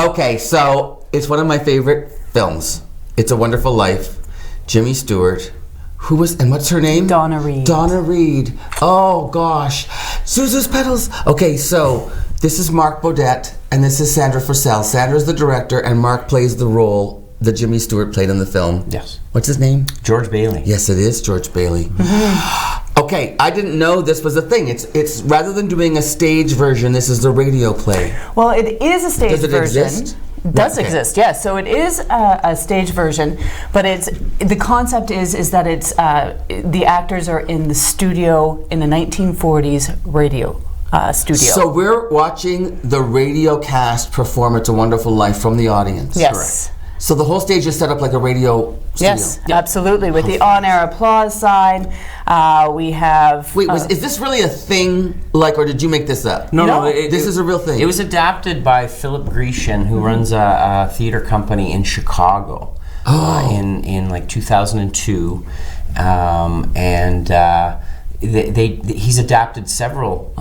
Okay, so it's one of my favorite films. It's a Wonderful Life. Jimmy Stewart. Who was, and what's her name? Donna Reed. Donna Reed. Oh gosh. Zuzu's Petals. Okay, so this is Mark Bodette and this is Sandra Purcell. Sandra's the director and Mark plays the role that Jimmy Stewart played in the film. Yes. What's his name? George Bailey. Yes, it is George Bailey. Okay, I didn't know this was a thing. It's rather than doing a stage version, this is the radio play. Well, it is a stage version. Does it exist? It does Okay. exist, yes. So it is a stage version, but the concept is that it's the actors are in the studio in the 1940s radio studio. So we're watching the radio cast perform It's a Wonderful Life from the audience. Yes. Correct. So the whole stage is set up like a radio studio. Yes, absolutely. With the on-air applause sign, we have. Wait, is this really a thing? Like, or did you make this up? No. This is a real thing. It was adapted by Philip Grecian, who runs a theater company in Chicago in like 2002. He's adapted several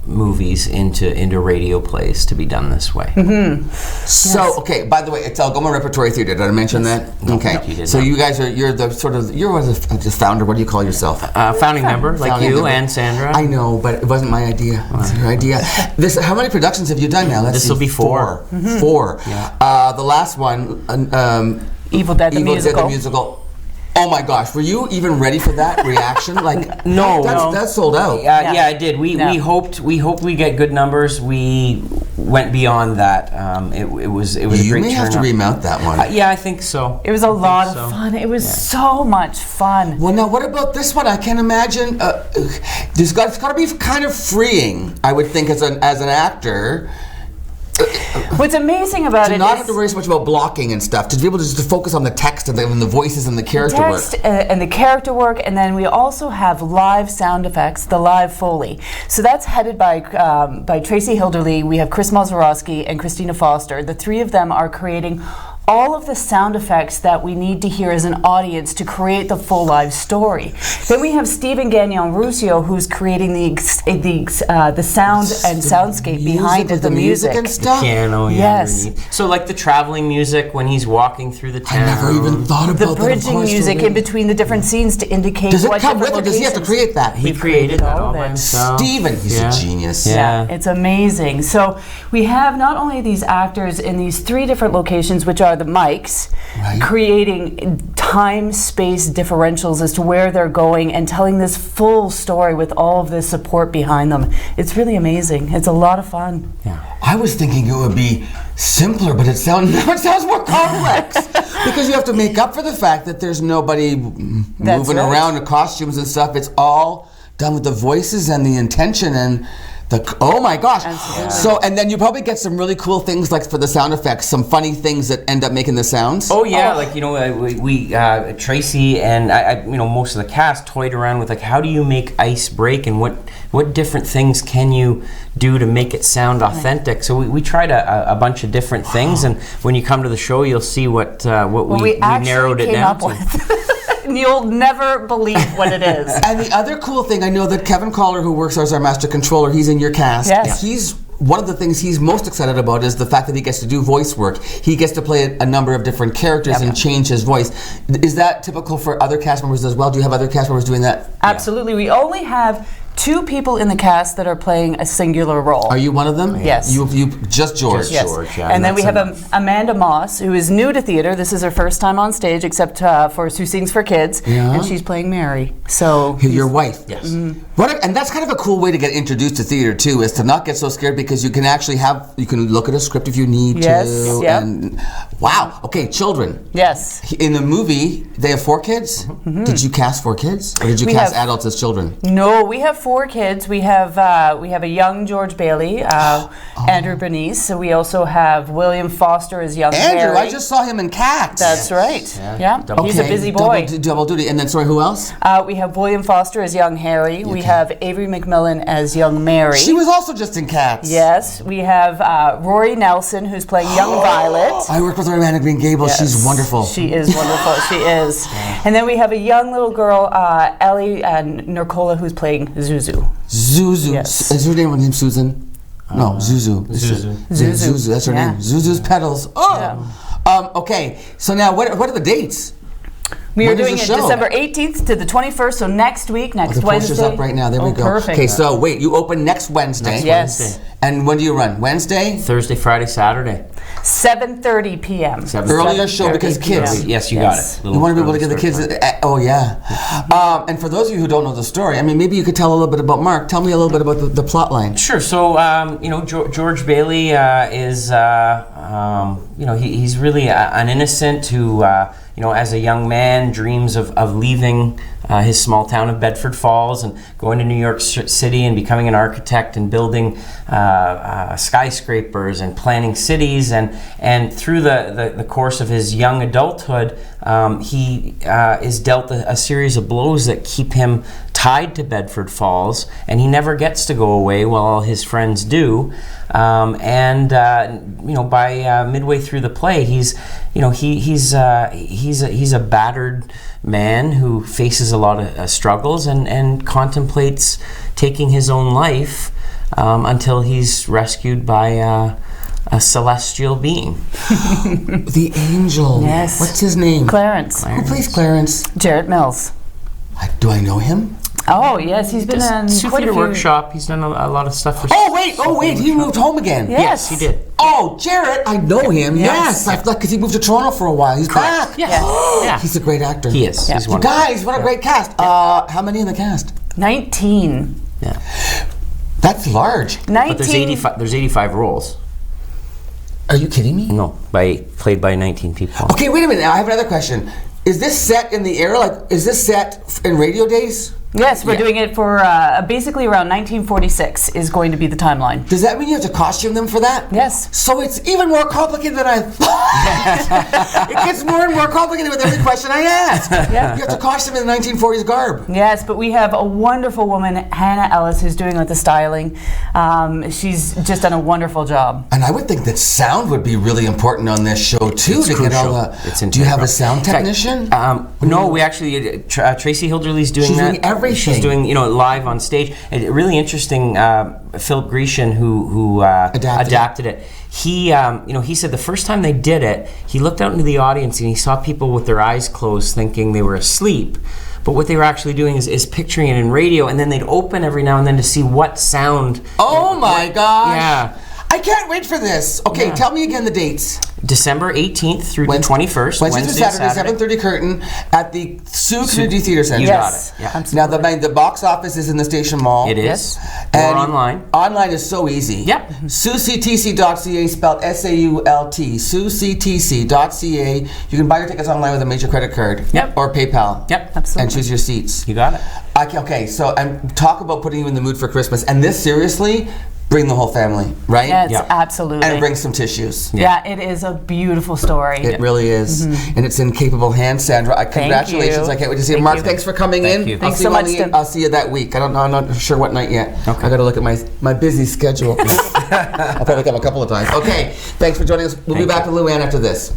movies into radio plays to be done this way. So, okay, by the way, it's Algoma Repertory Theater. Did I mention that? Okay. No, you did so not. you guys you're the founder. What do you call yourself? Founding member, like Founding you member. and Sandra. I know, but it wasn't my idea. It's your idea. How many productions have you done now? This will be 4. 4. Yeah. The last one, Evil Dead the musical. Dead the musical. Oh my gosh, were you even ready for that reaction? Like, No. that's sold out. Yeah, I did. We hoped we get good numbers. We went beyond that. It was a great turnout. You may have to remount that one. Yeah, I think so. It was a lot of fun. It was so much fun. Well, now what about this one? I can't imagine. It's got to be kind of freeing, I would think, as an actor. What's amazing about To it not is have to worry so much about blocking and stuff. To be able to just focus on the text and the voices and the character text work. and the character work, and then we also have live sound effects, the live Foley. So that's headed by Tracy Hilderly. We have Chris Mazeroski and Christina Foster. The three of them are creating all of the sound effects that we need to hear as an audience to create the full live story. Then we have Stephen Gagnon Ruscio, who's creating the sound and soundscape behind with the music and stuff. Piano, Yes. underneath. So like the traveling music when he's walking through the town. I never even thought about The that. bridging music in between the different scenes to indicate Does it what come with different it? Does he have to locations. create that? He created that all all by of it. himself. Stephen, he's Yeah. a genius. Yeah. It's amazing. So we have not only these actors in these 3 different locations, which are the mics, Right. creating time-space differentials as to where they're going and telling this full story with all of this support behind them. It's really amazing. It's a lot of fun. I was thinking it would be simpler, but now it sounds more complex because you have to make up for the fact that there's nobody That's moving right. around in costumes and stuff. It's all done with the voices and the intention and oh my gosh. Absolutely. So, and then you probably get some really cool things like for the sound effects, some funny things that end up making the sounds. Oh yeah, like we Tracy and I most of the cast toyed around with like how do you make ice break and what different things can you do to make it sound authentic. So we tried a bunch of different things, and when you come to the show, you'll see what we narrowed it came down up to. with. You'll never believe what it is. And the other cool thing, I know that Kevin Collar, who works as our master controller, he's in your cast. Yes. One of the things he's most excited about is the fact that he gets to do voice work. He gets to play a number of different characters and change his voice. Is that typical for other cast members as well? Do you have other cast members doing that? Absolutely. We only have 2 people in the cast that are playing a singular role. Are you one of them? Yes. You just George. Yes. George, yeah, and then we that's have Amanda Moss, who is new to theater. This is her first time on stage, except for Sue Sings for Kids, and she's playing Mary. So Your wife. Yes. And that's kind of a cool way to get introduced to theater too, is to not get so scared because you can actually you can look at a script if you need to. Yep. And wow. Okay, children. Yes. In the movie, they have 4 kids. Did you cast 4 kids, or did you We cast have- adults as children? No, we have 4 kids. We have a young George Bailey, Andrew Bernice. So we also have William Foster as young Andrew, Harry. I just saw him in Cats. That's right. Yeah. Double- He's a busy boy. Double duty. And then, sorry, who else? We have William Foster as young Harry. We have Avery McMillan as young Mary. She was also just in Cats. Yes, we have Rory Nelson, who's playing young Violet. I worked with her in Anna Green Gables. Yes. She's wonderful. She is wonderful. She is. And then we have a young little girl, Ellie and Nurkola, who's playing Zuzu. Zuzu. Yes. Is her name Susan? No, Zuzu. Zuzu. Zuzu. That's her Yeah. name. Zuzu's Petals. Oh. Okay. So now, what are the dates? We are When is doing the it show? December 18th to the 21st, so next week, next The Wednesday. poster's up right now. There we go. Perfect. Okay, so wait, you open next Wednesday. Next Yes. Wednesday. And when do you run? Wednesday? Thursday, Friday, Saturday. 7:30 p.m. Earlier show because 7:30 kids. p.m. Yes, you got it. You want to be able to give the kids. Oh yeah. And for those of you who don't know the story, I mean, maybe you could tell a little bit about Mark. Tell me a little bit about the plot line. Sure. So, George Bailey is, he's really an innocent who, as a young man, dreams of leaving his small town of Bedford Falls and going to New York City and becoming an architect and building skyscrapers and planning cities. And through the course of his young adulthood, he is dealt a series of blows that keep him tied to Bedford Falls, and he never gets to go away while all his friends do. By midway through the play, he's a battered man who faces a lot of struggles and contemplates taking his own life until he's rescued by a celestial being. The angel. Yes. What's his name? Clarence. Who plays Clarence? Jarrett Mills. Do I know him? Oh, yes, he's been in Two quite a Theater few. Workshop. He's done a lot of stuff for. Oh wait, he moved home again. Yes. Yes, he did. Oh, Jarrett, I know him. Yes. Yes, because he moved to Toronto for a while. He's back. Yeah. Yes. Yeah. He's a great actor. He is. Yeah. He's You wonderful. guys, what a great cast. How many in the cast? 19. Yeah. That's large. 19. But there's 85 roles. Are you kidding me? No, played by 19 people. Okay, wait a minute. I have another question. Is this set in the air? Like, is this set in radio days? Yes, we're Yeah. doing it for basically around 1946 is going to be the timeline. Does that mean you have to costume them for that? Yes. So it's even more complicated than I thought. It gets more and more complicated with every question I ask. Yeah. You have to costume in the 1940s garb. Yes, but we have a wonderful woman, Hannah Ellis, who's doing the styling. She's just done a wonderful job. And I would think that sound would be really important on this show too. It's to get all crucial. the. It's Do you have a integral. sound In fact, technician? No, we actually Tracy Hilderly's doing She's that. doing everything. She's doing live on stage. And really interesting. Philip Grecian, who adapted it. He he said the first time they did it, he looked out into the audience and he saw people with their eyes closed, thinking they were asleep. But what they were actually doing is picturing it in radio, and then they'd open every now and then to see what sound. Oh my gosh! Yeah. I can't wait for this. Okay, tell me again the dates. December 18th through the 21st. Wednesday to Saturday, 7:30 curtain at the Sioux Community Theater Center. You Yes. got it. Yeah. Absolutely. Now the box office is in the Station Mall. It is. Yes. Or And online. Online is so easy. Yep. SueCTC.ca, spelled SAULT. SueCTC.ca. You can buy your tickets online with a major credit card. Yep. Or PayPal. Yep. Absolutely. And choose your seats. You got it. Okay, so talk about putting you in the mood for Christmas. And this, seriously, bring the whole family, right? Yes, Yeah. absolutely. And bring some tissues. yeah, it is a beautiful story. It really is. And it's in capable hands, Sandra. Congratulations. you. I can't wait to see you. Thank Mark, you. thanks for coming Thank in. you. I'll Thanks see so you on much, the- Tim. I'll see you that week. I'm not sure what night yet. Okay. I got to look at my busy schedule. I'll probably come a couple of times. Okay, thanks for joining us. We'll be Thank back to Luann after this.